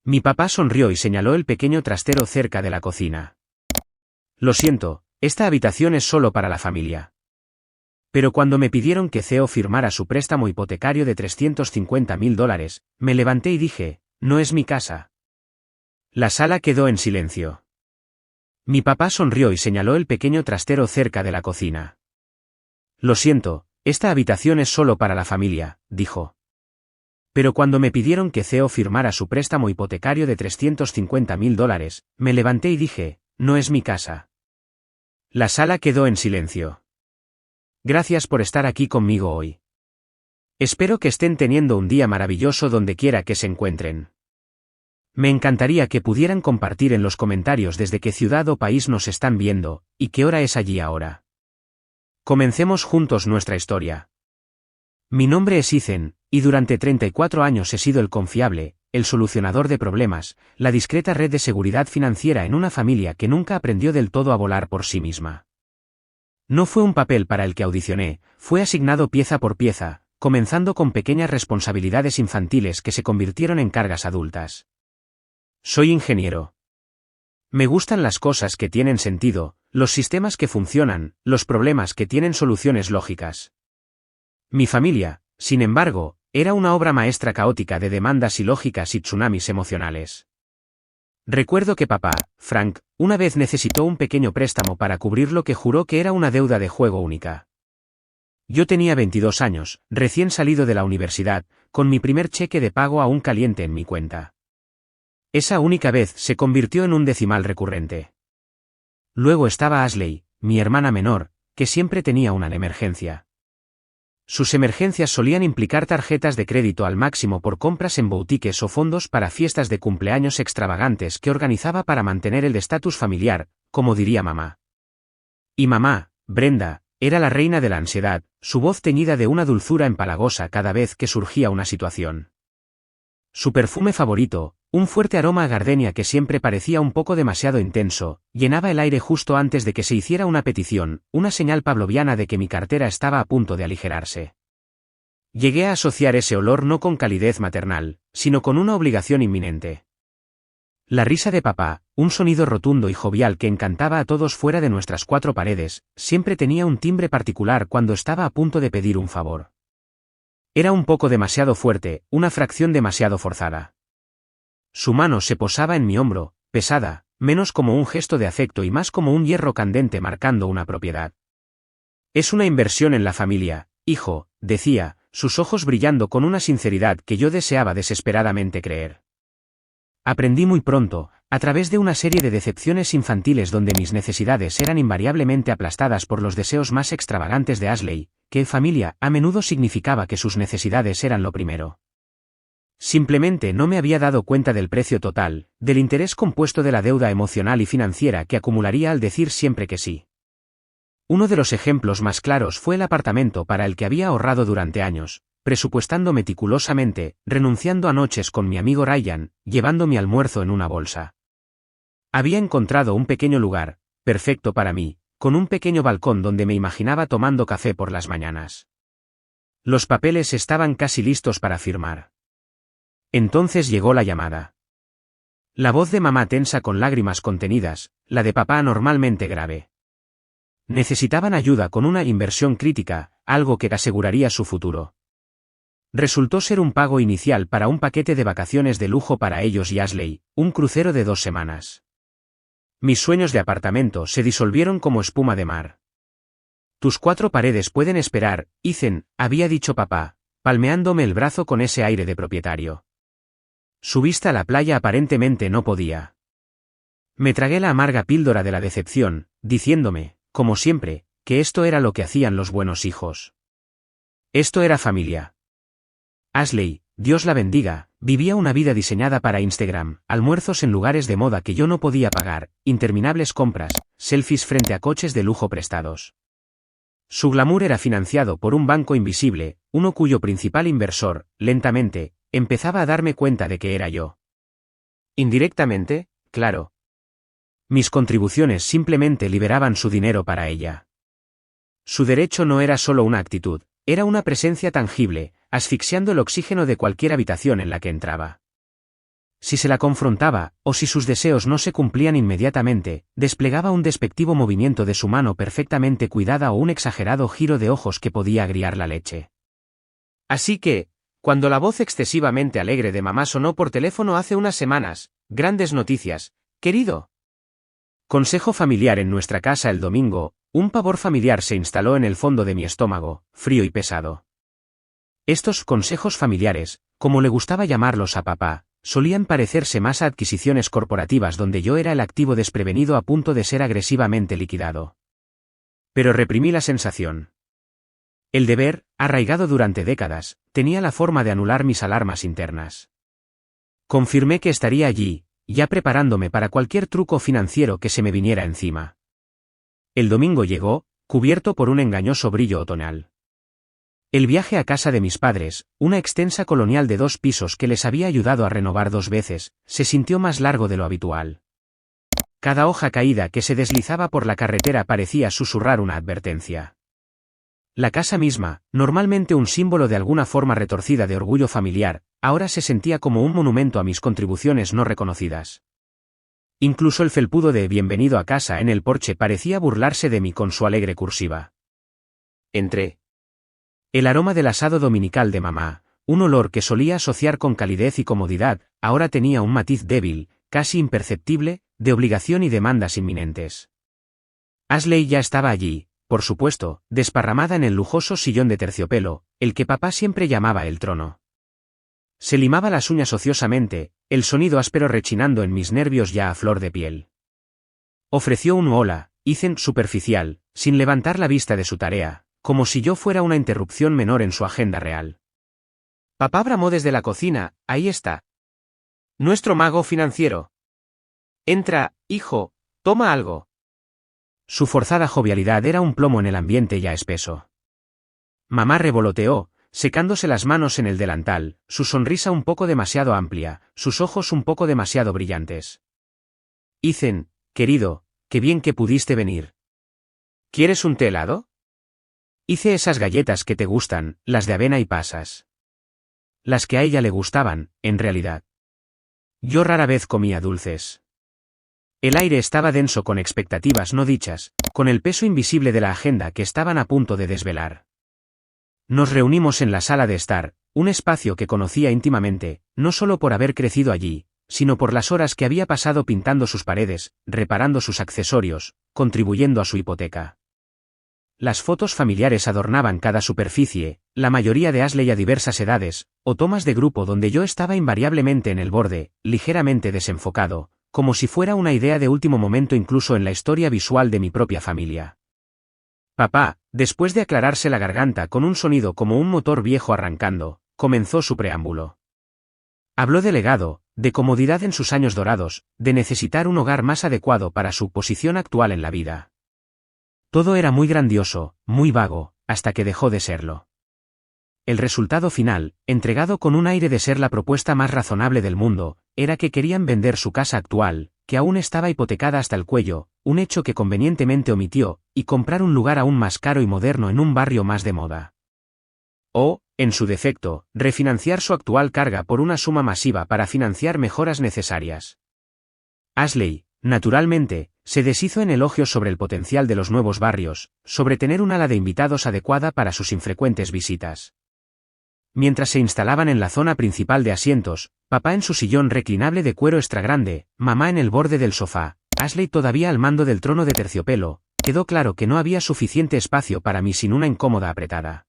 Mi papá sonrió y señaló el pequeño trastero cerca de la cocina. Lo siento, esta habitación es solo para la familia. Pero cuando me pidieron que Theo firmara su préstamo hipotecario de $350.000, me levanté y dije, no es mi casa. La sala quedó en silencio. Mi papá sonrió y señaló el pequeño trastero cerca de la cocina. Lo siento, esta habitación es solo para la familia, dijo. Pero cuando me pidieron que Theo firmara su préstamo hipotecario de $350.000, me levanté y dije, no es mi casa. La sala quedó en silencio. Gracias por estar aquí conmigo hoy. Espero que estén teniendo un día maravilloso donde quiera que se encuentren. Me encantaría que pudieran compartir en los comentarios desde qué ciudad o país nos están viendo, y qué hora es allí ahora. Comencemos juntos nuestra historia. Mi nombre es Ethan, y durante 34 años he sido el confiable, el solucionador de problemas, la discreta red de seguridad financiera en una familia que nunca aprendió del todo a volar por sí misma. No fue un papel para el que audicioné, fue asignado pieza por pieza, comenzando con pequeñas responsabilidades infantiles que se convirtieron en cargas adultas. Soy ingeniero. Me gustan las cosas que tienen sentido, los sistemas que funcionan, los problemas que tienen soluciones lógicas. Mi familia, sin embargo, era una obra maestra caótica de demandas ilógicas y tsunamis emocionales. Recuerdo que papá, Frank, una vez necesitó un pequeño préstamo para cubrir lo que juró que era una deuda de juego única. Yo tenía 22 años, recién salido de la universidad, con mi primer cheque de pago aún caliente en mi cuenta. Esa única vez se convirtió en un decimal recurrente. Luego estaba Ashley, mi hermana menor, que siempre tenía una emergencia. Sus emergencias solían implicar tarjetas de crédito al máximo por compras en boutiques o fondos para fiestas de cumpleaños extravagantes que organizaba para mantener el estatus familiar, como diría mamá. Y mamá, Brenda, era la reina de la ansiedad, su voz teñida de una dulzura empalagosa cada vez que surgía una situación. Su perfume favorito, un fuerte aroma a gardenia que siempre parecía un poco demasiado intenso, llenaba el aire justo antes de que se hiciera una petición, una señal pavloviana de que mi cartera estaba a punto de aligerarse. Llegué a asociar ese olor no con calidez maternal, sino con una obligación inminente. La risa de papá, un sonido rotundo y jovial que encantaba a todos fuera de nuestras cuatro paredes, siempre tenía un timbre particular cuando estaba a punto de pedir un favor. Era un poco demasiado fuerte, una fracción demasiado forzada. Su mano se posaba en mi hombro, pesada, menos como un gesto de afecto y más como un hierro candente marcando una propiedad. Es una inversión en la familia, hijo, decía, sus ojos brillando con una sinceridad que yo deseaba desesperadamente creer. Aprendí muy pronto, a través de una serie de decepciones infantiles donde mis necesidades eran invariablemente aplastadas por los deseos más extravagantes de Ashley, que familia a menudo significaba que sus necesidades eran lo primero. Simplemente no me había dado cuenta del precio total, del interés compuesto de la deuda emocional y financiera que acumularía al decir siempre que sí. Uno de los ejemplos más claros fue el apartamento para el que había ahorrado durante años, presupuestando meticulosamente, renunciando a noches con mi amigo Ryan, llevando mi almuerzo en una bolsa. Había encontrado un pequeño lugar, perfecto para mí, con un pequeño balcón donde me imaginaba tomando café por las mañanas. Los papeles estaban casi listos para firmar. Entonces llegó la llamada. La voz de mamá tensa con lágrimas contenidas, la de papá anormalmente grave. Necesitaban ayuda con una inversión crítica, algo que aseguraría su futuro. Resultó ser un pago inicial para un paquete de vacaciones de lujo para ellos y Ashley, un crucero de 2 semanas. Mis sueños de apartamento se disolvieron como espuma de mar. Tus 4 paredes pueden esperar, Ethan, había dicho papá, palmeándome el brazo con ese aire de propietario. Su vista a la playa aparentemente no podía. Me tragué la amarga píldora de la decepción, diciéndome, como siempre, que esto era lo que hacían los buenos hijos. Esto era familia. Ashley, Dios la bendiga, vivía una vida diseñada para Instagram, almuerzos en lugares de moda que yo no podía pagar, interminables compras, selfies frente a coches de lujo prestados. Su glamour era financiado por un banco invisible, uno cuyo principal inversor, lentamente, empezaba a darme cuenta de que era yo. Indirectamente, claro. Mis contribuciones simplemente liberaban su dinero para ella. Su derecho no era solo una actitud, era una presencia tangible, asfixiando el oxígeno de cualquier habitación en la que entraba. Si se la confrontaba, o si sus deseos no se cumplían inmediatamente, desplegaba un despectivo movimiento de su mano perfectamente cuidada o un exagerado giro de ojos que podía agriar la leche. Así que, cuando la voz excesivamente alegre de mamá sonó por teléfono hace unas semanas, grandes noticias, querido. Consejo familiar en nuestra casa el domingo, un pavor familiar se instaló en el fondo de mi estómago, frío y pesado. Estos consejos familiares, como le gustaba llamarlos a papá, solían parecerse más a adquisiciones corporativas donde yo era el activo desprevenido a punto de ser agresivamente liquidado. Pero reprimí la sensación. El deber, arraigado durante décadas, tenía la forma de anular mis alarmas internas. Confirmé que estaría allí, ya preparándome para cualquier truco financiero que se me viniera encima. El domingo llegó, cubierto por un engañoso brillo otoñal. El viaje a casa de mis padres, una extensa colonial de 2 pisos que les había ayudado a renovar 2 veces, se sintió más largo de lo habitual. Cada hoja caída que se deslizaba por la carretera parecía susurrar una advertencia. La casa misma, normalmente un símbolo de alguna forma retorcida de orgullo familiar, ahora se sentía como un monumento a mis contribuciones no reconocidas. Incluso el felpudo de «Bienvenido a casa» en el porche parecía burlarse de mí con su alegre cursiva. Entré. El aroma del asado dominical de mamá, un olor que solía asociar con calidez y comodidad, ahora tenía un matiz débil, casi imperceptible, de obligación y demandas inminentes. Ashley ya estaba allí, por supuesto, desparramada en el lujoso sillón de terciopelo, el que papá siempre llamaba el trono. Se limaba las uñas ociosamente, el sonido áspero rechinando en mis nervios ya a flor de piel. Ofreció un hola, Ethan superficial, sin levantar la vista de su tarea, como si yo fuera una interrupción menor en su agenda real. Papá bramó desde la cocina, ahí está. Nuestro mago financiero. Entra, hijo, toma algo. Su forzada jovialidad era un plomo en el ambiente ya espeso. Mamá revoloteó, secándose las manos en el delantal, su sonrisa un poco demasiado amplia, sus ojos un poco demasiado brillantes. Ethan, querido, qué bien que pudiste venir. ¿Quieres un té helado? Hice esas galletas que te gustan, las de avena y pasas. Las que a ella le gustaban, en realidad. Yo rara vez comía dulces. El aire estaba denso con expectativas no dichas, con el peso invisible de la agenda que estaban a punto de desvelar. Nos reunimos en la sala de estar, un espacio que conocía íntimamente, no solo por haber crecido allí, sino por las horas que había pasado pintando sus paredes, reparando sus accesorios, contribuyendo a su hipoteca. Las fotos familiares adornaban cada superficie, la mayoría de Ashley a diversas edades, o tomas de grupo donde yo estaba invariablemente en el borde, ligeramente desenfocado, como si fuera una idea de último momento incluso en la historia visual de mi propia familia. Papá, después de aclararse la garganta con un sonido como un motor viejo arrancando, comenzó su preámbulo. Habló de legado, de comodidad en sus años dorados, de necesitar un hogar más adecuado para su posición actual en la vida. Todo era muy grandioso, muy vago, hasta que dejó de serlo. El resultado final, entregado con un aire de ser la propuesta más razonable del mundo, era que querían vender su casa actual, que aún estaba hipotecada hasta el cuello, un hecho que convenientemente omitió, y comprar un lugar aún más caro y moderno en un barrio más de moda. O, en su defecto, refinanciar su actual carga por una suma masiva para financiar mejoras necesarias. Ashley, naturalmente, se deshizo en elogios sobre el potencial de los nuevos barrios, sobre tener un ala de invitados adecuada para sus infrecuentes visitas. Mientras se instalaban en la zona principal de asientos, papá en su sillón reclinable de cuero extra grande, mamá en el borde del sofá, Ashley todavía al mando del trono de terciopelo, quedó claro que no había suficiente espacio para mí sin una incómoda apretada.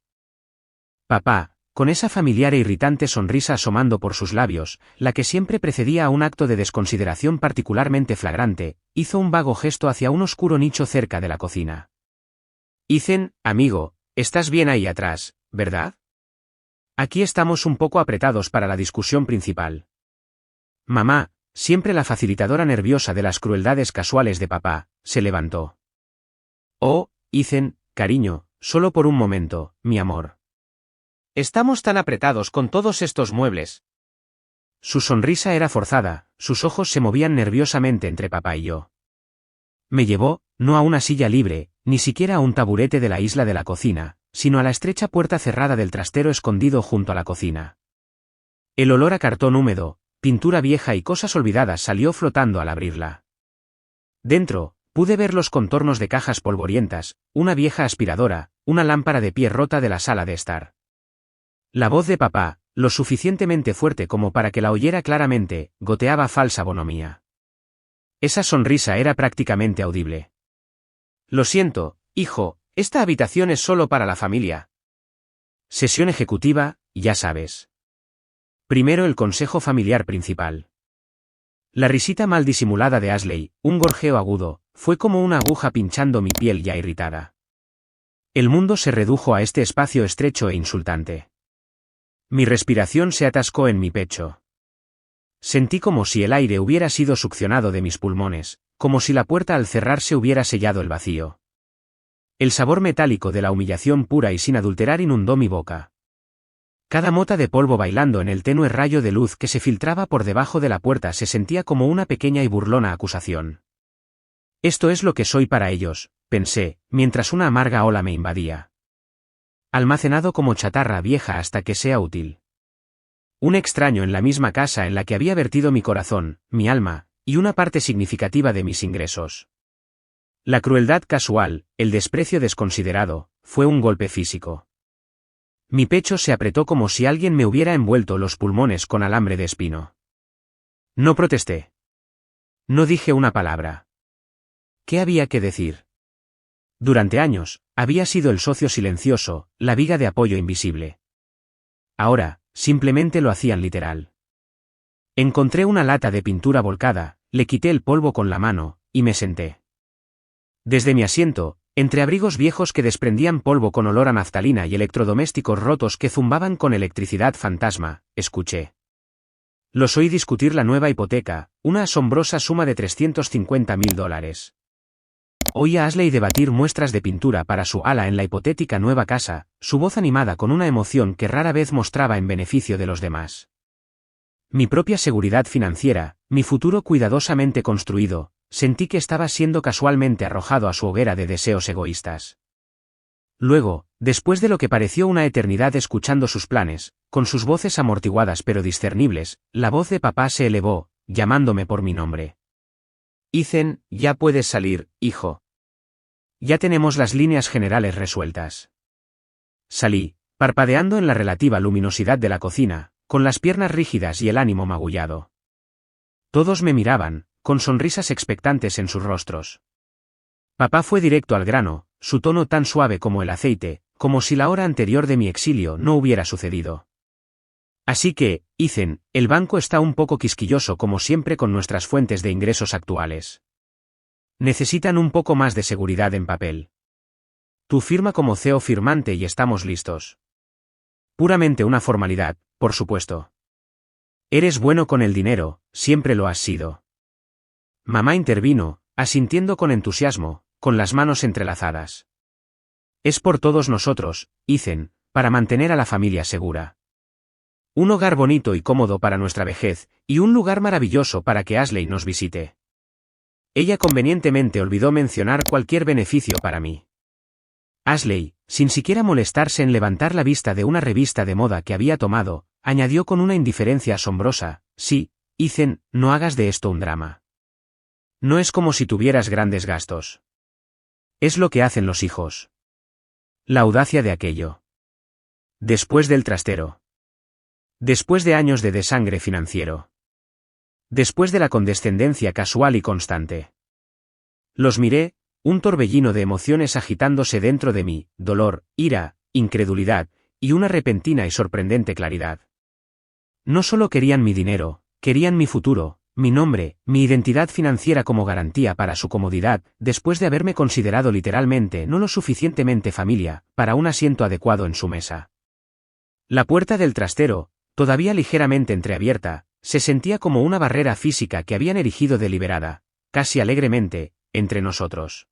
Papá, con esa familiar e irritante sonrisa asomando por sus labios, la que siempre precedía a un acto de desconsideración particularmente flagrante, hizo un vago gesto hacia un oscuro nicho cerca de la cocina. Ethan, amigo, estás bien ahí atrás, ¿verdad? Aquí estamos un poco apretados para la discusión principal. Mamá, siempre la facilitadora nerviosa de las crueldades casuales de papá, se levantó. Oh, Ethan, cariño, solo por un momento, mi amor. Estamos tan apretados con todos estos muebles. Su sonrisa era forzada, sus ojos se movían nerviosamente entre papá y yo. Me llevó, no a una silla libre, ni siquiera a un taburete de la isla de la cocina, sino a la estrecha puerta cerrada del trastero escondido junto a la cocina. El olor a cartón húmedo, pintura vieja y cosas olvidadas salió flotando al abrirla. Dentro, pude ver los contornos de cajas polvorientas, una vieja aspiradora, una lámpara de pie rota de la sala de estar. La voz de papá, lo suficientemente fuerte como para que la oyera claramente, goteaba falsa bonomía. Esa sonrisa era prácticamente audible. Lo siento, hijo, esta habitación es solo para la familia. Sesión ejecutiva, ya sabes. Primero el consejo familiar principal. La risita mal disimulada de Ashley, un gorjeo agudo, fue como una aguja pinchando mi piel ya irritada. El mundo se redujo a este espacio estrecho e insultante. Mi respiración se atascó en mi pecho. Sentí como si el aire hubiera sido succionado de mis pulmones, como si la puerta al cerrarse hubiera sellado el vacío. El sabor metálico de la humillación pura y sin adulterar inundó mi boca. Cada mota de polvo bailando en el tenue rayo de luz que se filtraba por debajo de la puerta se sentía como una pequeña y burlona acusación. Esto es lo que soy para ellos, pensé, mientras una amarga ola me invadía. Almacenado como chatarra vieja hasta que sea útil. Un extraño en la misma casa en la que había vertido mi corazón, mi alma, y una parte significativa de mis ingresos. La crueldad casual, el desprecio desconsiderado, fue un golpe físico. Mi pecho se apretó como si alguien me hubiera envuelto los pulmones con alambre de espino. No protesté. No dije una palabra. ¿Qué había que decir? Durante años, había sido el socio silencioso, la viga de apoyo invisible. Ahora, simplemente lo hacían literal. Encontré una lata de pintura volcada, le quité el polvo con la mano, y me senté. Desde mi asiento, entre abrigos viejos que desprendían polvo con olor a naftalina y electrodomésticos rotos que zumbaban con electricidad fantasma, escuché. Los oí discutir la nueva hipoteca, una asombrosa suma de $350.000. Oí a Ashley debatir muestras de pintura para su ala en la hipotética nueva casa, su voz animada con una emoción que rara vez mostraba en beneficio de los demás. Mi propia seguridad financiera, mi futuro cuidadosamente construido, sentí que estaba siendo casualmente arrojado a su hoguera de deseos egoístas. Luego, después de lo que pareció una eternidad escuchando sus planes, con sus voces amortiguadas pero discernibles, la voz de papá se elevó, llamándome por mi nombre. Ethan, ya puedes salir, hijo. Ya tenemos las líneas generales resueltas. Salí, parpadeando en la relativa luminosidad de la cocina, con las piernas rígidas y el ánimo magullado. Todos me miraban, con sonrisas expectantes en sus rostros. Papá fue directo al grano, su tono tan suave como el aceite, como si la hora anterior de mi exilio no hubiera sucedido. Así que, Ethan, el banco está un poco quisquilloso como siempre con nuestras fuentes de ingresos actuales. Necesitan un poco más de seguridad en papel. Tu firma como CEO firmante y estamos listos. Puramente una formalidad, por supuesto. Eres bueno con el dinero, siempre lo has sido. Mamá intervino, asintiendo con entusiasmo, con las manos entrelazadas. Es por todos nosotros, Ethan, para mantener a la familia segura. Un hogar bonito y cómodo para nuestra vejez, y un lugar maravilloso para que Ashley nos visite. Ella convenientemente olvidó mencionar cualquier beneficio para mí. Ashley, sin siquiera molestarse en levantar la vista de una revista de moda que había tomado, añadió con una indiferencia asombrosa, sí, Ethan, no hagas de esto un drama. No es como si tuvieras grandes gastos. Es lo que hacen los hijos. La audacia de aquello. Después del trastero. Después de años de desangre financiero. Después de la condescendencia casual y constante. Los miré, un torbellino de emociones agitándose dentro de mí, dolor, ira, incredulidad, y una repentina y sorprendente claridad. No solo querían mi dinero, querían mi futuro, mi nombre, mi identidad financiera como garantía para su comodidad, después de haberme considerado literalmente no lo suficientemente familia, para un asiento adecuado en su mesa. La puerta del trastero, todavía ligeramente entreabierta, se sentía como una barrera física que habían erigido deliberada, casi alegremente, entre nosotros.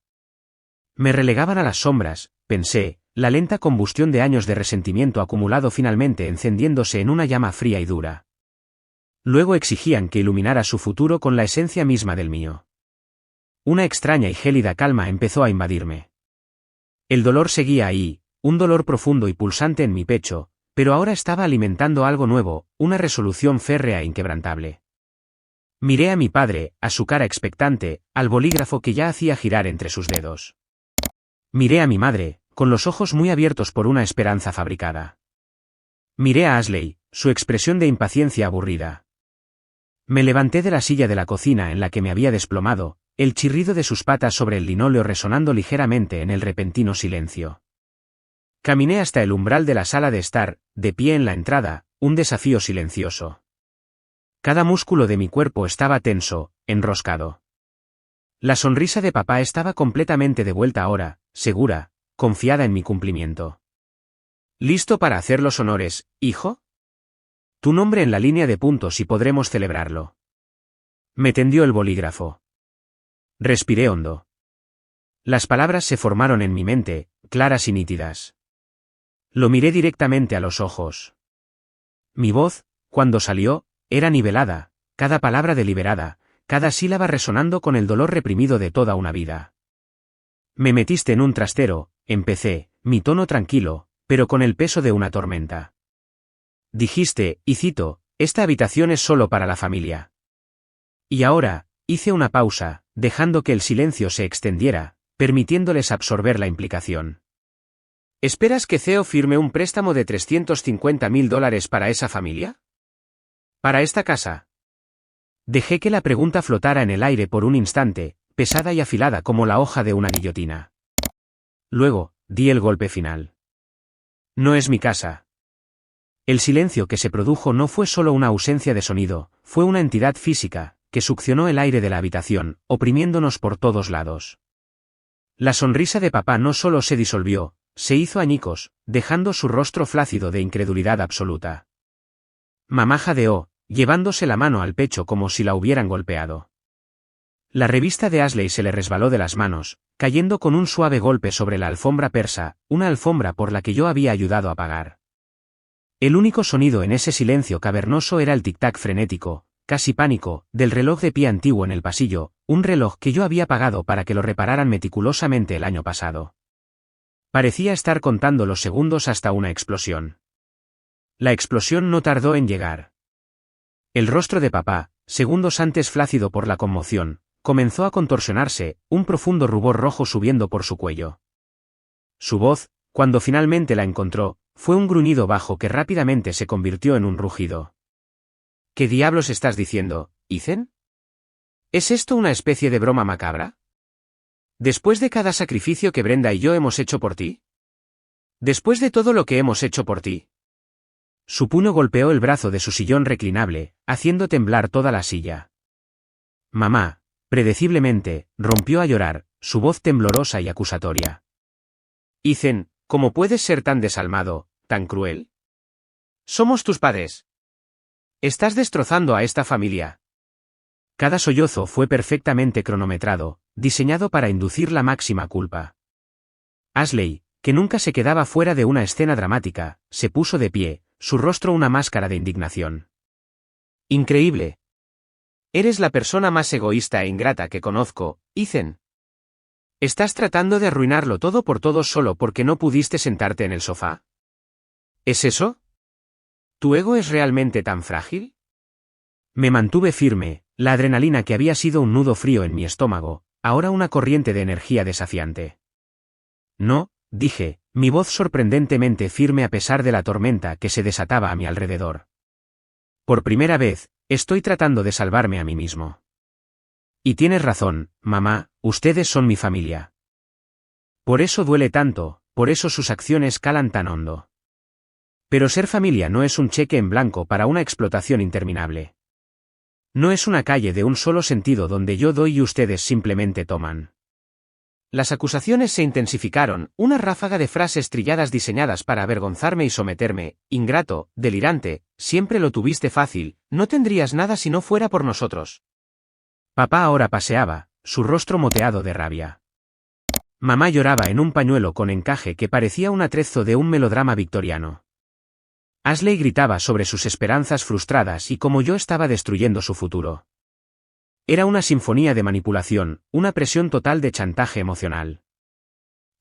Me relegaban a las sombras, pensé, la lenta combustión de años de resentimiento acumulado finalmente encendiéndose en una llama fría y dura. Luego exigían que iluminara su futuro con la esencia misma del mío. Una extraña y gélida calma empezó a invadirme. El dolor seguía ahí, un dolor profundo y pulsante en mi pecho, pero ahora estaba alimentando algo nuevo, una resolución férrea e inquebrantable. Miré a mi padre, a su cara expectante, al bolígrafo que ya hacía girar entre sus dedos. Miré a mi madre, con los ojos muy abiertos por una esperanza fabricada. Miré a Ashley, su expresión de impaciencia aburrida. Me levanté de la silla de la cocina en la que me había desplomado, el chirrido de sus patas sobre el linóleo resonando ligeramente en el repentino silencio. Caminé hasta el umbral de la sala de estar, de pie en la entrada, un desafío silencioso. Cada músculo de mi cuerpo estaba tenso, enroscado. La sonrisa de papá estaba completamente de vuelta ahora, segura, confiada en mi cumplimiento. ¿Listo para hacer los honores, hijo? Tu nombre en la línea de puntos y podremos celebrarlo. Me tendió el bolígrafo. Respiré hondo. Las palabras se formaron en mi mente, claras y nítidas. Lo miré directamente a los ojos. Mi voz, cuando salió, era nivelada, cada palabra deliberada, cada sílaba resonando con el dolor reprimido de toda una vida. Me metiste en un trastero, empecé, mi tono tranquilo, pero con el peso de una tormenta. Dijiste, y cito, esta habitación es solo para la familia. Y ahora, hice una pausa, dejando que el silencio se extendiera, permitiéndoles absorber la implicación. ¿Esperas que CEO firme un préstamo de $350.000 para esa familia? ¿Para esta casa? Dejé que la pregunta flotara en el aire por un instante, pesada y afilada como la hoja de una guillotina. Luego, di el golpe final. No es mi casa. El silencio que se produjo no fue solo una ausencia de sonido, fue una entidad física, que succionó el aire de la habitación, oprimiéndonos por todos lados. La sonrisa de papá no solo se disolvió, se hizo añicos, dejando su rostro flácido de incredulidad absoluta. Mamá jadeó, llevándose la mano al pecho como si la hubieran golpeado. La revista de Ashley se le resbaló de las manos, cayendo con un suave golpe sobre la alfombra persa, una alfombra por la que yo había ayudado a pagar. El único sonido en ese silencio cavernoso era el tic-tac frenético, casi pánico, del reloj de pie antiguo en el pasillo, un reloj que yo había pagado para que lo repararan meticulosamente el año pasado. Parecía estar contando los segundos hasta una explosión. La explosión no tardó en llegar. El rostro de papá, segundos antes flácido por la conmoción, comenzó a contorsionarse, un profundo rubor rojo subiendo por su cuello. Su voz, cuando finalmente la encontró, fue un gruñido bajo que rápidamente se convirtió en un rugido. ¿Qué diablos estás diciendo, Ethan? ¿Es esto una especie de broma macabra? ¿Después de cada sacrificio que Brenda y yo hemos hecho por ti? ¿Después de todo lo que hemos hecho por ti? Su puño golpeó el brazo de su sillón reclinable, haciendo temblar toda la silla. Mamá, predeciblemente, rompió a llorar, su voz temblorosa y acusatoria. Ethan, ¿cómo puedes ser tan desalmado, tan cruel? Somos tus padres. Estás destrozando a esta familia. Cada sollozo fue perfectamente cronometrado, diseñado para inducir la máxima culpa. Ashley, que nunca se quedaba fuera de una escena dramática, se puso de pie, su rostro una máscara de indignación. Increíble. Eres la persona más egoísta e ingrata que conozco, Ethan. ¿Estás tratando de arruinarlo todo por todos solo porque no pudiste sentarte en el sofá? ¿Es eso? ¿Tu ego es realmente tan frágil? Me mantuve firme, la adrenalina que había sido un nudo frío en mi estómago, ahora una corriente de energía desafiante. No, dije, mi voz sorprendentemente firme a pesar de la tormenta que se desataba a mi alrededor. Por primera vez, estoy tratando de salvarme a mí mismo. Y tienes razón, mamá, ustedes son mi familia. Por eso duele tanto, por eso sus acciones calan tan hondo. Pero ser familia no es un cheque en blanco para una explotación interminable. No es una calle de un solo sentido donde yo doy y ustedes simplemente toman. Las acusaciones se intensificaron, una ráfaga de frases trilladas diseñadas para avergonzarme y someterme, ingrato, delirante, siempre lo tuviste fácil, no tendrías nada si no fuera por nosotros. Papá ahora paseaba, su rostro moteado de rabia. Mamá lloraba en un pañuelo con encaje que parecía un atrezo de un melodrama victoriano. Ashley gritaba sobre sus esperanzas frustradas y cómo yo estaba destruyendo su futuro. Era una sinfonía de manipulación, una presión total de chantaje emocional.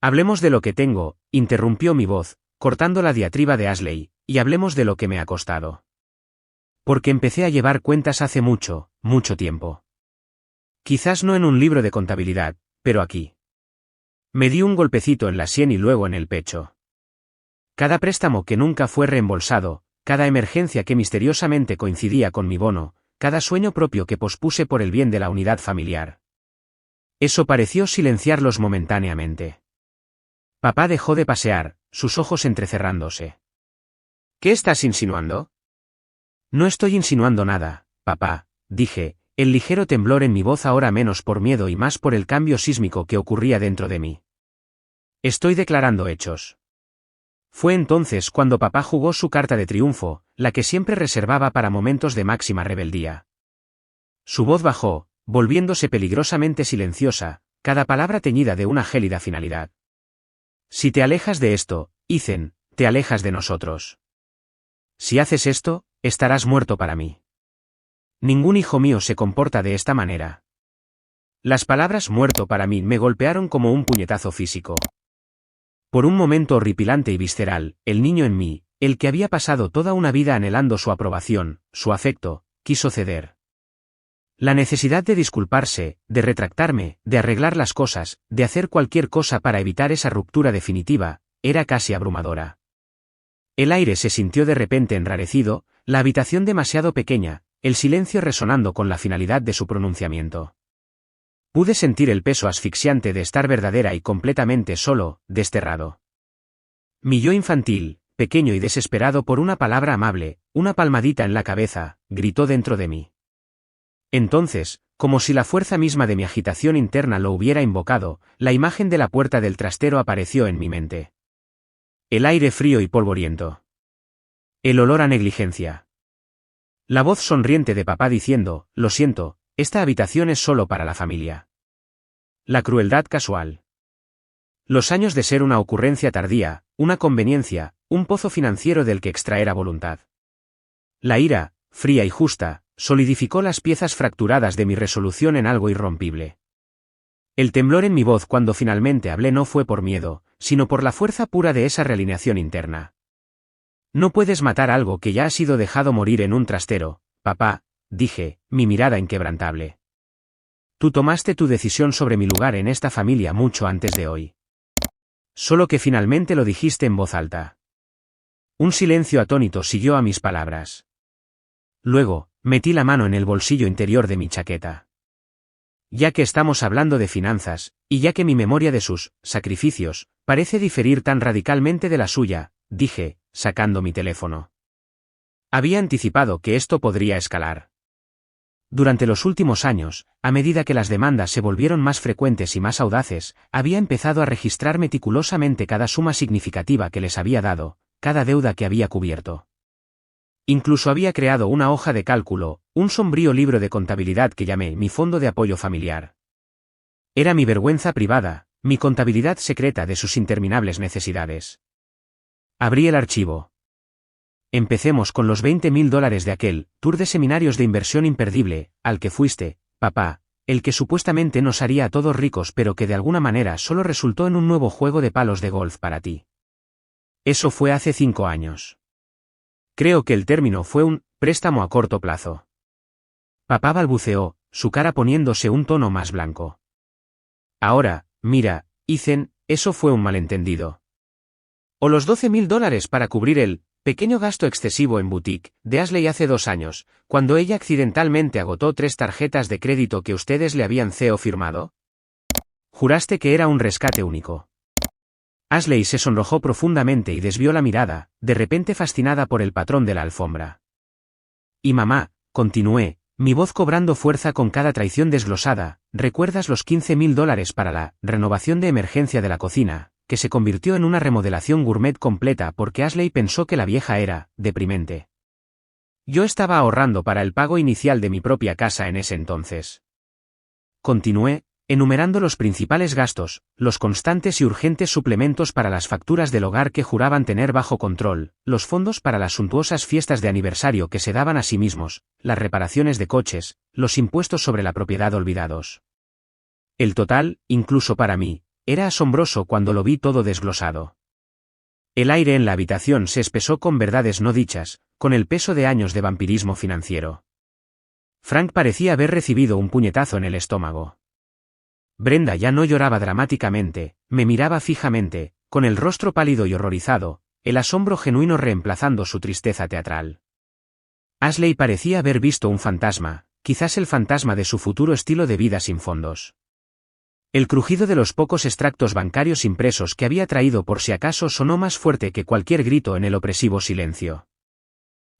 Hablemos de lo que tengo, interrumpió mi voz, cortando la diatriba de Ashley, y hablemos de lo que me ha costado. Porque empecé a llevar cuentas hace mucho, mucho tiempo. Quizás no en un libro de contabilidad, pero aquí. Me di un golpecito en la sien y luego en el pecho. Cada préstamo que nunca fue reembolsado, cada emergencia que misteriosamente coincidía con mi bono, cada sueño propio que pospuse por el bien de la unidad familiar. Eso pareció silenciarlos momentáneamente. Papá dejó de pasear, sus ojos entrecerrándose. ¿Qué estás insinuando? No estoy insinuando nada, papá, dije, el ligero temblor en mi voz ahora menos por miedo y más por el cambio sísmico que ocurría dentro de mí. Estoy declarando hechos. Fue entonces cuando papá jugó su carta de triunfo, la que siempre reservaba para momentos de máxima rebeldía. Su voz bajó, volviéndose peligrosamente silenciosa, cada palabra teñida de una gélida finalidad. Si te alejas de esto, Ethan, te alejas de nosotros. Si haces esto, estarás muerto para mí. Ningún hijo mío se comporta de esta manera. Las palabras muerto para mí me golpearon como un puñetazo físico. Por un momento horripilante y visceral, el niño en mí, el que había pasado toda una vida anhelando su aprobación, su afecto, quiso ceder. La necesidad de disculparse, de retractarme, de arreglar las cosas, de hacer cualquier cosa para evitar esa ruptura definitiva, era casi abrumadora. El aire se sintió de repente enrarecido, la habitación demasiado pequeña, el silencio resonando con la finalidad de su pronunciamiento. Pude sentir el peso asfixiante de estar verdadera y completamente solo, desterrado. Mi yo infantil, pequeño y desesperado por una palabra amable, una palmadita en la cabeza, gritó dentro de mí. Entonces, como si la fuerza misma de mi agitación interna lo hubiera invocado, la imagen de la puerta del trastero apareció en mi mente. El aire frío y polvoriento. El olor a negligencia. La voz sonriente de papá diciendo, lo siento, esta habitación es solo para la familia. La crueldad casual. Los años de ser una ocurrencia tardía, una conveniencia, un pozo financiero del que extraer a voluntad. La ira, fría y justa, solidificó las piezas fracturadas de mi resolución en algo irrompible. El temblor en mi voz cuando finalmente hablé no fue por miedo, sino por la fuerza pura de esa realineación interna. No puedes matar algo que ya ha sido dejado morir en un trastero, papá, dije, mi mirada inquebrantable. Tú tomaste tu decisión sobre mi lugar en esta familia mucho antes de hoy. Solo que finalmente lo dijiste en voz alta. Un silencio atónito siguió a mis palabras. Luego, metí la mano en el bolsillo interior de mi chaqueta. Ya que estamos hablando de finanzas, y ya que mi memoria de sus sacrificios parece diferir tan radicalmente de la suya, dije, sacando mi teléfono. Había anticipado que esto podría escalar. Durante los últimos años, a medida que las demandas se volvieron más frecuentes y más audaces, había empezado a registrar meticulosamente cada suma significativa que les había dado, cada deuda que había cubierto. Incluso había creado una hoja de cálculo, un sombrío libro de contabilidad que llamé mi fondo de apoyo familiar. Era mi vergüenza privada, mi contabilidad secreta de sus interminables necesidades. Abrí el archivo. Empecemos con los $20.000 de aquel tour de seminarios de inversión imperdible, al que fuiste, papá, el que supuestamente nos haría a todos ricos pero que de alguna manera solo resultó en un nuevo juego de palos de golf para ti. Eso fue hace 5 años. Creo que el término fue un préstamo a corto plazo. Papá balbuceó, su cara poniéndose un tono más blanco. Ahora, mira, Ethan, eso fue un malentendido. O los $12.000 para cubrir el pequeño gasto excesivo en boutique de Ashley hace 2 años, cuando ella accidentalmente agotó 3 tarjetas de crédito que ustedes le habían firmado. Juraste que era un rescate único. Ashley se sonrojó profundamente y desvió la mirada, de repente fascinada por el patrón de la alfombra. Y mamá, continué, mi voz cobrando fuerza con cada traición desglosada, ¿recuerdas los $15.000 para la renovación de emergencia de la cocina, que se convirtió en una remodelación gourmet completa porque Ashley pensó que la vieja era deprimente? Yo estaba ahorrando para el pago inicial de mi propia casa en ese entonces. Continué, enumerando los principales gastos, los constantes y urgentes suplementos para las facturas del hogar que juraban tener bajo control, los fondos para las suntuosas fiestas de aniversario que se daban a sí mismos, las reparaciones de coches, los impuestos sobre la propiedad olvidados. El total, incluso para mí, era asombroso cuando lo vi todo desglosado. El aire en la habitación se espesó con verdades no dichas, con el peso de años de vampirismo financiero. Frank parecía haber recibido un puñetazo en el estómago. Brenda ya no lloraba dramáticamente, me miraba fijamente, con el rostro pálido y horrorizado, el asombro genuino reemplazando su tristeza teatral. Ashley parecía haber visto un fantasma, quizás el fantasma de su futuro estilo de vida sin fondos. El crujido de los pocos extractos bancarios impresos que había traído por si acaso sonó más fuerte que cualquier grito en el opresivo silencio.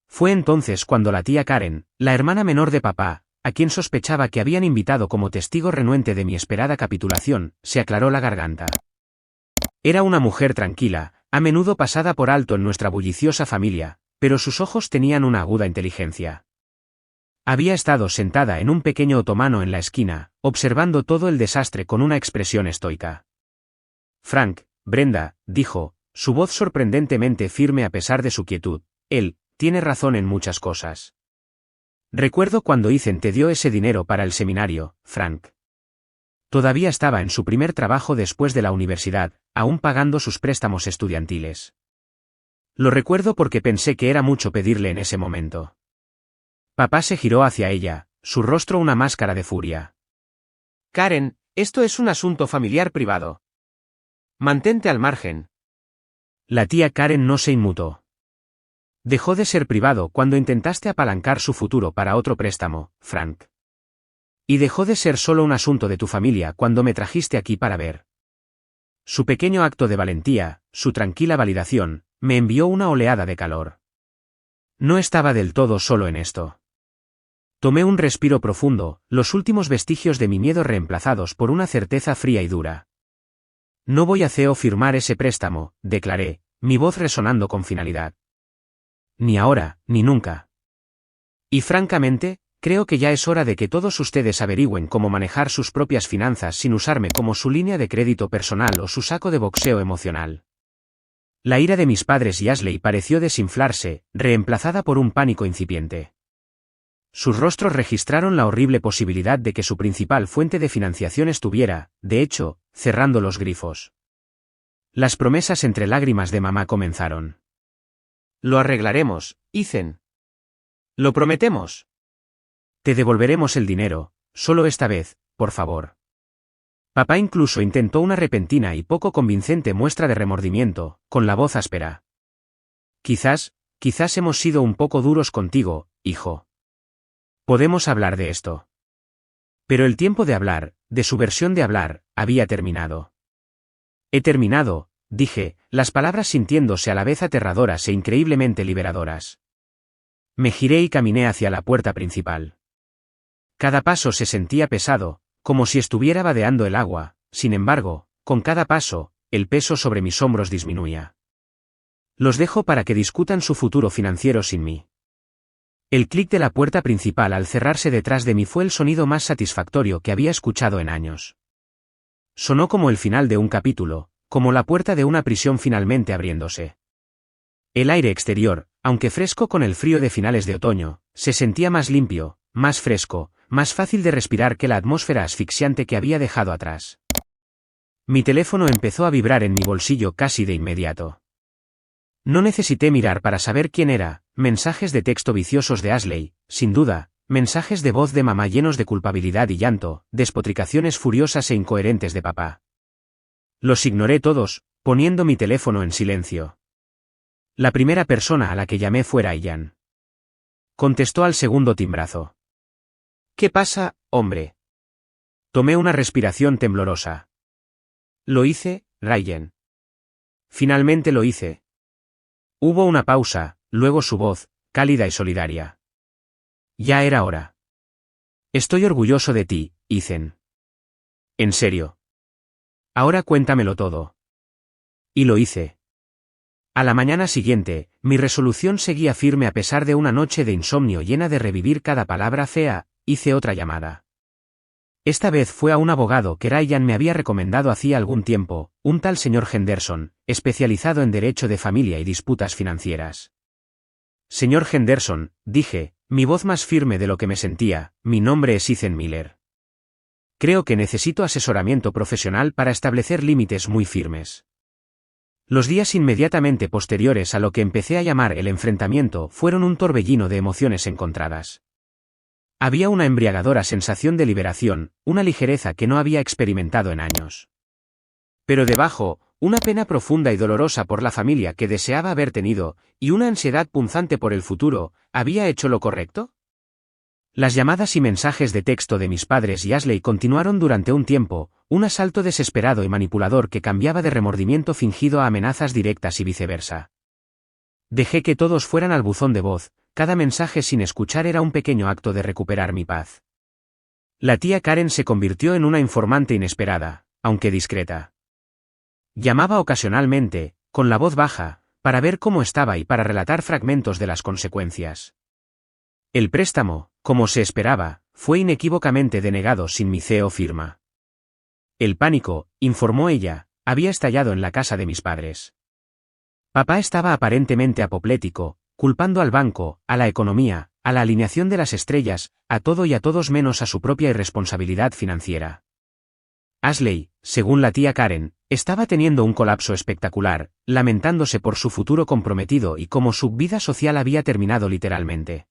Fue entonces cuando la tía Karen, la hermana menor de papá, a quien sospechaba que habían invitado como testigo renuente de mi esperada capitulación, se aclaró la garganta. Era una mujer tranquila, a menudo pasada por alto en nuestra bulliciosa familia, pero sus ojos tenían una aguda inteligencia. Había estado sentada en un pequeño otomano en la esquina, observando todo el desastre con una expresión estoica. Frank, Brenda, dijo, su voz sorprendentemente firme a pesar de su quietud, él tiene razón en muchas cosas. Recuerdo cuando Ethan te dio ese dinero para el seminario, Frank. Todavía estaba en su primer trabajo después de la universidad, aún pagando sus préstamos estudiantiles. Lo recuerdo porque pensé que era mucho pedirle en ese momento. Papá se giró hacia ella, su rostro una máscara de furia. Karen, esto es un asunto familiar privado. Mantente al margen. La tía Karen no se inmutó. Dejó de ser privado cuando intentaste apalancar su futuro para otro préstamo, Frank. Y dejó de ser solo un asunto de tu familia cuando me trajiste aquí para ver. Su pequeño acto de valentía, su tranquila validación, me envió una oleada de calor. No estaba del todo solo en esto. Tomé un respiro profundo, los últimos vestigios de mi miedo reemplazados por una certeza fría y dura. No voy a firmar ese préstamo, declaré, mi voz resonando con finalidad. Ni ahora, ni nunca. Y francamente, creo que ya es hora de que todos ustedes averigüen cómo manejar sus propias finanzas sin usarme como su línea de crédito personal o su saco de boxeo emocional. La ira de mis padres y Ashley pareció desinflarse, reemplazada por un pánico incipiente. Sus rostros registraron la horrible posibilidad de que su principal fuente de financiación estuviera, de hecho, cerrando los grifos. Las promesas entre lágrimas de mamá comenzaron. Lo arreglaremos, Ethan. Lo prometemos. Te devolveremos el dinero, solo esta vez, por favor. Papá incluso intentó una repentina y poco convincente muestra de remordimiento, con la voz áspera. Quizás hemos sido un poco duros contigo, hijo. Podemos hablar de esto. Pero el tiempo de hablar, de su versión de hablar, había terminado. He terminado, dije, las palabras sintiéndose a la vez aterradoras e increíblemente liberadoras. Me giré y caminé hacia la puerta principal. Cada paso se sentía pesado, como si estuviera vadeando el agua, sin embargo, con cada paso, el peso sobre mis hombros disminuía. Los dejo para que discutan su futuro financiero sin mí. El clic de la puerta principal al cerrarse detrás de mí fue el sonido más satisfactorio que había escuchado en años. Sonó como el final de un capítulo, como la puerta de una prisión finalmente abriéndose. El aire exterior, aunque fresco con el frío de finales de otoño, se sentía más limpio, más fresco, más fácil de respirar que la atmósfera asfixiante que había dejado atrás. Mi teléfono empezó a vibrar en mi bolsillo casi de inmediato. No necesité mirar para saber quién era, mensajes de texto viciosos de Ashley, sin duda, mensajes de voz de mamá llenos de culpabilidad y llanto, despotricaciones furiosas e incoherentes de papá. Los ignoré todos, poniendo mi teléfono en silencio. La primera persona a la que llamé fue Ryan. Contestó al segundo timbrazo. ¿Qué pasa, hombre? Tomé una respiración temblorosa. Lo hice, Ryan. Finalmente lo hice. Hubo una pausa, luego su voz, cálida y solidaria. Ya era hora. Estoy orgulloso de ti, Ethan. En serio. Ahora cuéntamelo todo. Y lo hice. A la mañana siguiente, mi resolución seguía firme a pesar de una noche de insomnio llena de revivir cada palabra fea, hice otra llamada. Esta vez fue a un abogado que Ryan me había recomendado hacía algún tiempo, un tal señor Henderson, especializado en derecho de familia y disputas financieras. Señor Henderson, dije, mi voz más firme de lo que me sentía, mi nombre es Ethan Miller. Creo que necesito asesoramiento profesional para establecer límites muy firmes. Los días inmediatamente posteriores a lo que empecé a llamar el enfrentamiento fueron un torbellino de emociones encontradas. Había una embriagadora sensación de liberación, una ligereza que no había experimentado en años. Pero debajo, una pena profunda y dolorosa por la familia que deseaba haber tenido, y una ansiedad punzante por el futuro. ¿Había hecho lo correcto? Las llamadas y mensajes de texto de mis padres y Ashley continuaron durante un tiempo, un asalto desesperado y manipulador que cambiaba de remordimiento fingido a amenazas directas y viceversa. Dejé que todos fueran al buzón de voz, cada mensaje sin escuchar era un pequeño acto de recuperar mi paz. La tía Karen se convirtió en una informante inesperada, aunque discreta. Llamaba ocasionalmente, con la voz baja, para ver cómo estaba y para relatar fragmentos de las consecuencias. El préstamo, como se esperaba, fue inequívocamente denegado sin mi CEO firma. El pánico, informó ella, había estallado en la casa de mis padres. Papá estaba aparentemente apoplético, culpando al banco, a la economía, a la alineación de las estrellas, a todo y a todos menos a su propia irresponsabilidad financiera. Ashley, según la tía Karen, estaba teniendo un colapso espectacular, lamentándose por su futuro comprometido y cómo su vida social había terminado literalmente.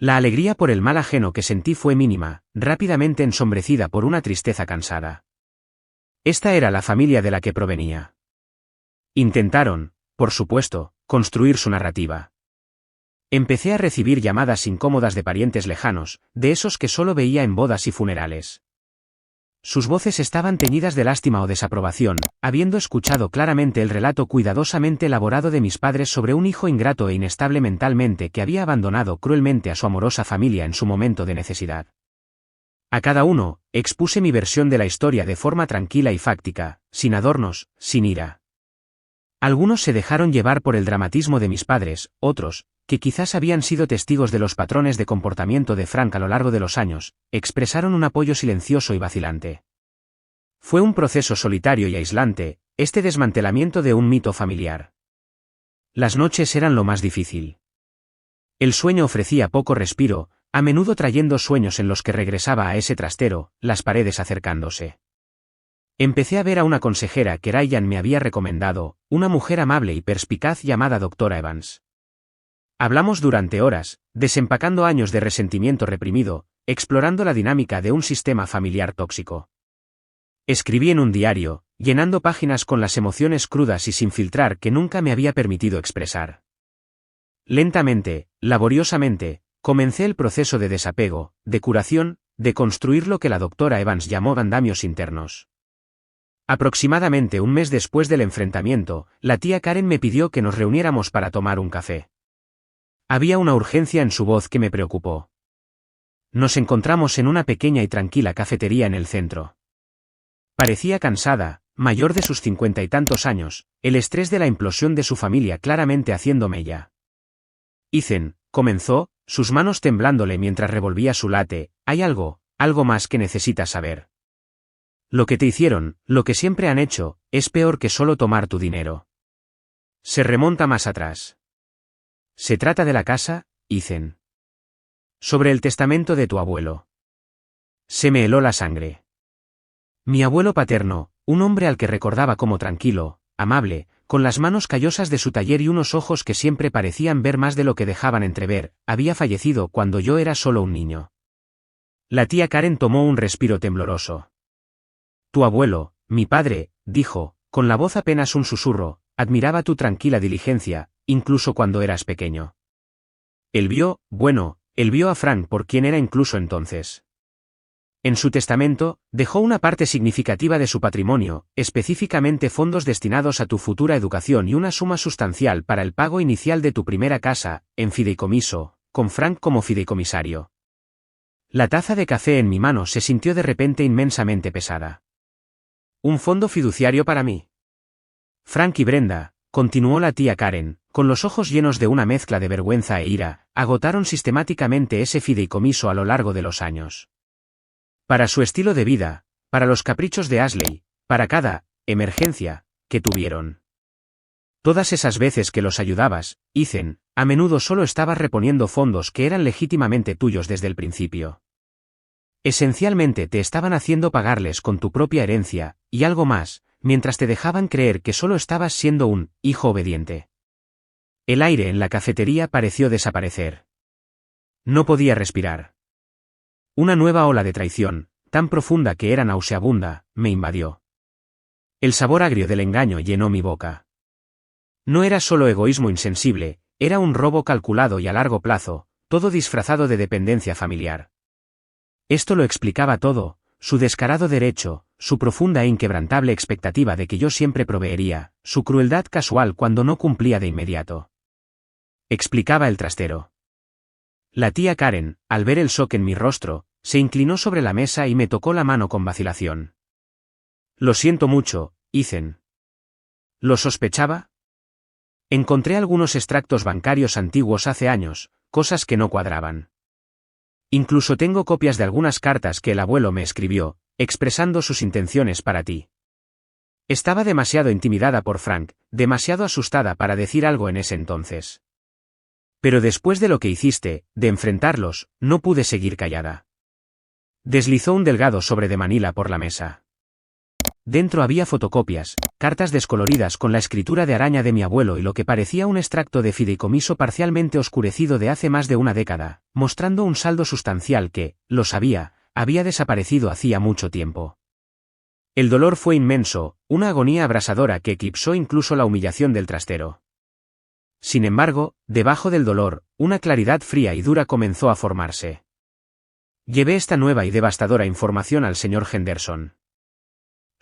La alegría por el mal ajeno que sentí fue mínima, rápidamente ensombrecida por una tristeza cansada. Esta era la familia de la que provenía. Intentaron, por supuesto, construir su narrativa. Empecé a recibir llamadas incómodas de parientes lejanos, de esos que solo veía en bodas y funerales. Sus voces estaban teñidas de lástima o desaprobación, habiendo escuchado claramente el relato cuidadosamente elaborado de mis padres sobre un hijo ingrato e inestable mentalmente que había abandonado cruelmente a su amorosa familia en su momento de necesidad. A cada uno, expuse mi versión de la historia de forma tranquila y fáctica, sin adornos, sin ira. Algunos se dejaron llevar por el dramatismo de mis padres, otros, que quizás habían sido testigos de los patrones de comportamiento de Frank a lo largo de los años, expresaron un apoyo silencioso y vacilante. Fue un proceso solitario y aislante, este desmantelamiento de un mito familiar. Las noches eran lo más difícil. El sueño ofrecía poco respiro, a menudo trayendo sueños en los que regresaba a ese trastero, las paredes acercándose. Empecé a ver a una consejera que Ryan me había recomendado, una mujer amable y perspicaz llamada Dra. Evans. Hablamos durante horas, desempacando años de resentimiento reprimido, explorando la dinámica de un sistema familiar tóxico. Escribí en un diario, llenando páginas con las emociones crudas y sin filtrar que nunca me había permitido expresar. Lentamente, laboriosamente, comencé el proceso de desapego, de curación, de construir lo que la Dra. Evans llamó andamios internos. Aproximadamente un mes después del enfrentamiento, la tía Karen me pidió que nos reuniéramos para tomar un café. Había una urgencia en su voz que me preocupó. Nos encontramos en una pequeña y tranquila cafetería en el centro. Parecía cansada, mayor de sus 50 y tantos años, el estrés de la implosión de su familia claramente haciendo mella. Ethan, comenzó, sus manos temblándole mientras revolvía su latte, hay algo más que necesitas saber. Lo que te hicieron, lo que siempre han hecho, es peor que solo tomar tu dinero. Se remonta más atrás. Se trata de la casa, Ethan. Sobre el testamento de tu abuelo. Se me heló la sangre. Mi abuelo paterno, un hombre al que recordaba como tranquilo, amable, con las manos callosas de su taller y unos ojos que siempre parecían ver más de lo que dejaban entrever, había fallecido cuando yo era solo un niño. La tía Karen tomó un respiro tembloroso. Tu abuelo, mi padre, dijo, con la voz apenas un susurro, admiraba tu tranquila diligencia, incluso cuando eras pequeño. Él vio a Frank por quien era incluso entonces. En su testamento, dejó una parte significativa de su patrimonio, específicamente fondos destinados a tu futura educación y una suma sustancial para el pago inicial de tu primera casa, en fideicomiso, con Frank como fideicomisario. La taza de café en mi mano se sintió de repente inmensamente pesada. ¿Un fondo fiduciario para mí? Frank y Brenda, continuó la tía Karen, con los ojos llenos de una mezcla de vergüenza e ira, agotaron sistemáticamente ese fideicomiso a lo largo de los años. Para su estilo de vida, para los caprichos de Ashley, para cada emergencia que tuvieron. Todas esas veces que los ayudabas, Ethan, a menudo solo estabas reponiendo fondos que eran legítimamente tuyos desde el principio. Esencialmente te estaban haciendo pagarles con tu propia herencia, y algo más, mientras te dejaban creer que solo estabas siendo un hijo obediente. El aire en la cafetería pareció desaparecer. No podía respirar. Una nueva ola de traición, tan profunda que era nauseabunda, me invadió. El sabor agrio del engaño llenó mi boca. No era solo egoísmo insensible, era un robo calculado y a largo plazo, todo disfrazado de dependencia familiar. Esto lo explicaba todo, su descarado derecho, su profunda e inquebrantable expectativa de que yo siempre proveería, su crueldad casual cuando no cumplía de inmediato. Explicaba el trastero. La tía Karen, al ver el shock en mi rostro, se inclinó sobre la mesa y me tocó la mano con vacilación. Lo siento mucho, Ethan. ¿Lo sospechaba? Encontré algunos extractos bancarios antiguos hace años, cosas que no cuadraban. Incluso tengo copias de algunas cartas que el abuelo me escribió, expresando sus intenciones para ti. Estaba demasiado intimidada por Frank, demasiado asustada para decir algo en ese entonces. Pero después de lo que hiciste, de enfrentarlos, no pude seguir callada. Deslizó un delgado sobre de Manila por la mesa. Dentro había fotocopias, cartas descoloridas con la escritura de araña de mi abuelo y lo que parecía un extracto de fideicomiso parcialmente oscurecido de hace más de una década, mostrando un saldo sustancial que, lo sabía, había desaparecido hacía mucho tiempo. El dolor fue inmenso, una agonía abrasadora que eclipsó incluso la humillación del trastero. Sin embargo, debajo del dolor, una claridad fría y dura comenzó a formarse. Llevé esta nueva y devastadora información al señor Henderson.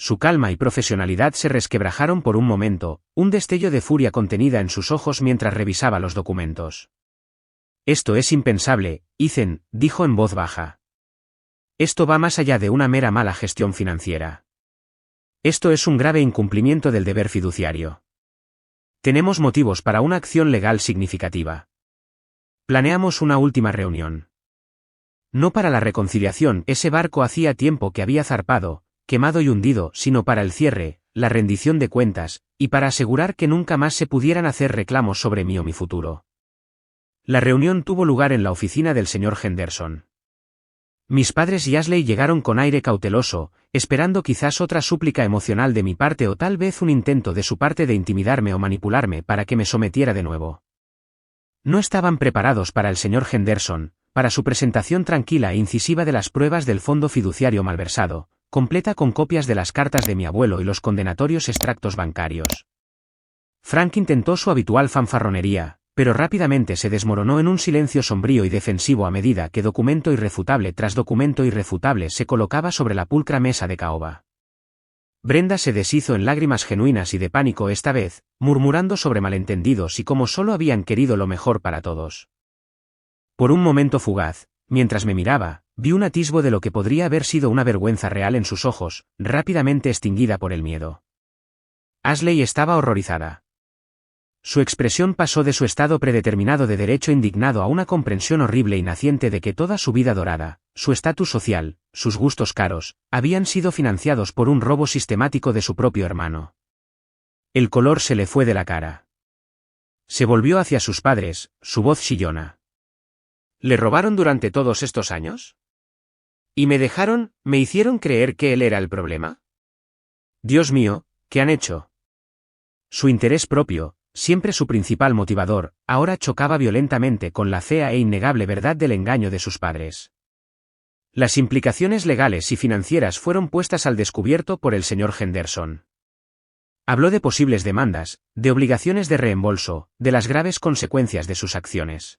Su calma y profesionalidad se resquebrajaron por un momento, un destello de furia contenida en sus ojos mientras revisaba los documentos. Esto es impensable, Ethan, dijo en voz baja. Esto va más allá de una mera mala gestión financiera. Esto es un grave incumplimiento del deber fiduciario. Tenemos motivos para una acción legal significativa. Planeamos una última reunión. No para la reconciliación, ese barco hacía tiempo que había zarpado, quemado y hundido, sino para el cierre, la rendición de cuentas, y para asegurar que nunca más se pudieran hacer reclamos sobre mí o mi futuro. La reunión tuvo lugar en la oficina del señor Henderson. Mis padres y Ashley llegaron con aire cauteloso, esperando quizás otra súplica emocional de mi parte o tal vez un intento de su parte de intimidarme o manipularme para que me sometiera de nuevo. No estaban preparados para el señor Henderson, para su presentación tranquila e incisiva de las pruebas del fondo fiduciario malversado, completa con copias de las cartas de mi abuelo y los condenatorios extractos bancarios. Frank intentó su habitual fanfarronería, pero rápidamente se desmoronó en un silencio sombrío y defensivo a medida que documento irrefutable tras documento irrefutable se colocaba sobre la pulcra mesa de caoba. Brenda se deshizo en lágrimas genuinas y de pánico esta vez, murmurando sobre malentendidos y cómo solo habían querido lo mejor para todos. Por un momento fugaz, mientras me miraba, vi un atisbo de lo que podría haber sido una vergüenza real en sus ojos, rápidamente extinguida por el miedo. Ashley estaba horrorizada. Su expresión pasó de su estado predeterminado de derecho indignado a una comprensión horrible y naciente de que toda su vida dorada, su estatus social, sus gustos caros, habían sido financiados por un robo sistemático de su propio hermano. El color se le fue de la cara. Se volvió hacia sus padres, su voz chillona. ¿Le robaron durante todos estos años? ¿Y me hicieron creer que él era el problema? Dios mío, ¿qué han hecho? Su interés propio, siempre su principal motivador, ahora chocaba violentamente con la fea e innegable verdad del engaño de sus padres. Las implicaciones legales y financieras fueron puestas al descubierto por el señor Henderson. Habló de posibles demandas, de obligaciones de reembolso, de las graves consecuencias de sus acciones.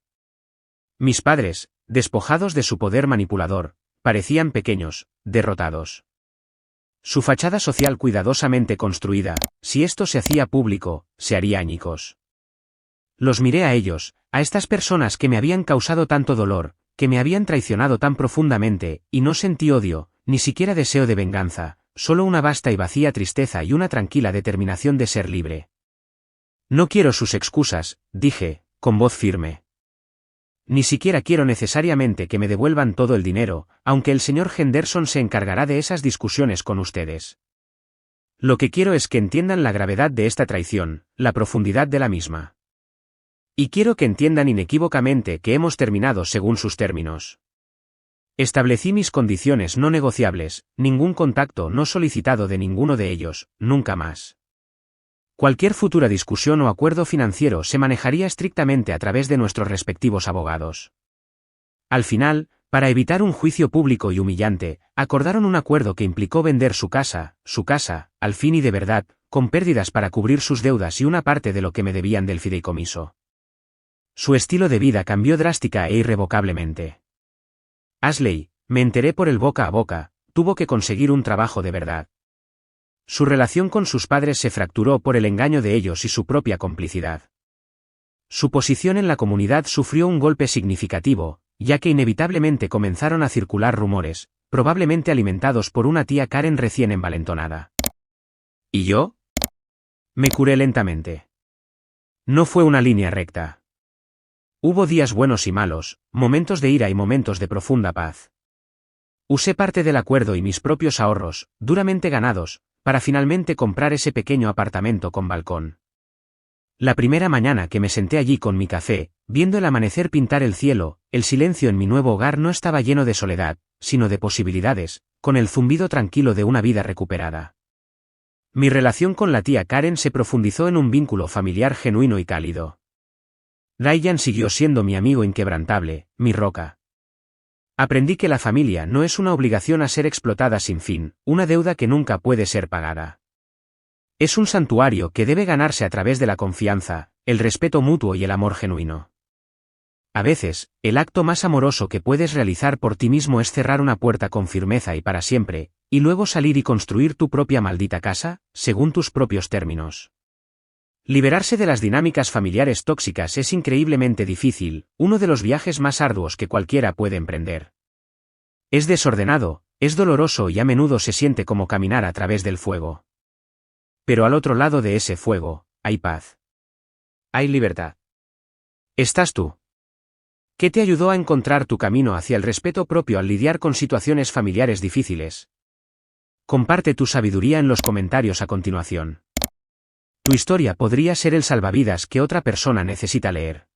Mis padres, despojados de su poder manipulador, parecían pequeños, derrotados. Su fachada social cuidadosamente construida, si esto se hacía público, se haría añicos. Los miré a ellos, a estas personas que me habían causado tanto dolor, que me habían traicionado tan profundamente, y no sentí odio, ni siquiera deseo de venganza, solo una vasta y vacía tristeza y una tranquila determinación de ser libre. No quiero sus excusas, dije, con voz firme. Ni siquiera quiero necesariamente que me devuelvan todo el dinero, aunque el señor Henderson se encargará de esas discusiones con ustedes. Lo que quiero es que entiendan la gravedad de esta traición, la profundidad de la misma. Y quiero que entiendan inequívocamente que hemos terminado según sus términos. Establecí mis condiciones no negociables, ningún contacto no solicitado de ninguno de ellos, nunca más. Cualquier futura discusión o acuerdo financiero se manejaría estrictamente a través de nuestros respectivos abogados. Al final, para evitar un juicio público y humillante, acordaron un acuerdo que implicó vender su casa, al fin y de verdad, con pérdidas para cubrir sus deudas y una parte de lo que me debían del fideicomiso. Su estilo de vida cambió drástica e irrevocablemente. Ashley, me enteré por el boca a boca, tuvo que conseguir un trabajo de verdad. Su relación con sus padres se fracturó por el engaño de ellos y su propia complicidad. Su posición en la comunidad sufrió un golpe significativo, ya que inevitablemente comenzaron a circular rumores, probablemente alimentados por una tía Karen recién envalentonada. ¿Y yo? Me curé lentamente. No fue una línea recta. Hubo días buenos y malos, momentos de ira y momentos de profunda paz. Usé parte del acuerdo y mis propios ahorros, duramente ganados, para finalmente comprar ese pequeño apartamento con balcón. La primera mañana que me senté allí con mi café, viendo el amanecer pintar el cielo, el silencio en mi nuevo hogar no estaba lleno de soledad, sino de posibilidades, con el zumbido tranquilo de una vida recuperada. Mi relación con la tía Karen se profundizó en un vínculo familiar genuino y cálido. Ryan siguió siendo mi amigo inquebrantable, mi roca. Aprendí que la familia no es una obligación a ser explotada sin fin, una deuda que nunca puede ser pagada. Es un santuario que debe ganarse a través de la confianza, el respeto mutuo y el amor genuino. A veces, el acto más amoroso que puedes realizar por ti mismo es cerrar una puerta con firmeza y para siempre, y luego salir y construir tu propia maldita casa, según tus propios términos. Liberarse de las dinámicas familiares tóxicas es increíblemente difícil, uno de los viajes más arduos que cualquiera puede emprender. Es desordenado, es doloroso y a menudo se siente como caminar a través del fuego. Pero al otro lado de ese fuego, hay paz. Hay libertad. Estás tú. ¿Qué te ayudó a encontrar tu camino hacia el respeto propio al lidiar con situaciones familiares difíciles? Comparte tu sabiduría en los comentarios a continuación. Tu historia podría ser el salvavidas que otra persona necesita leer.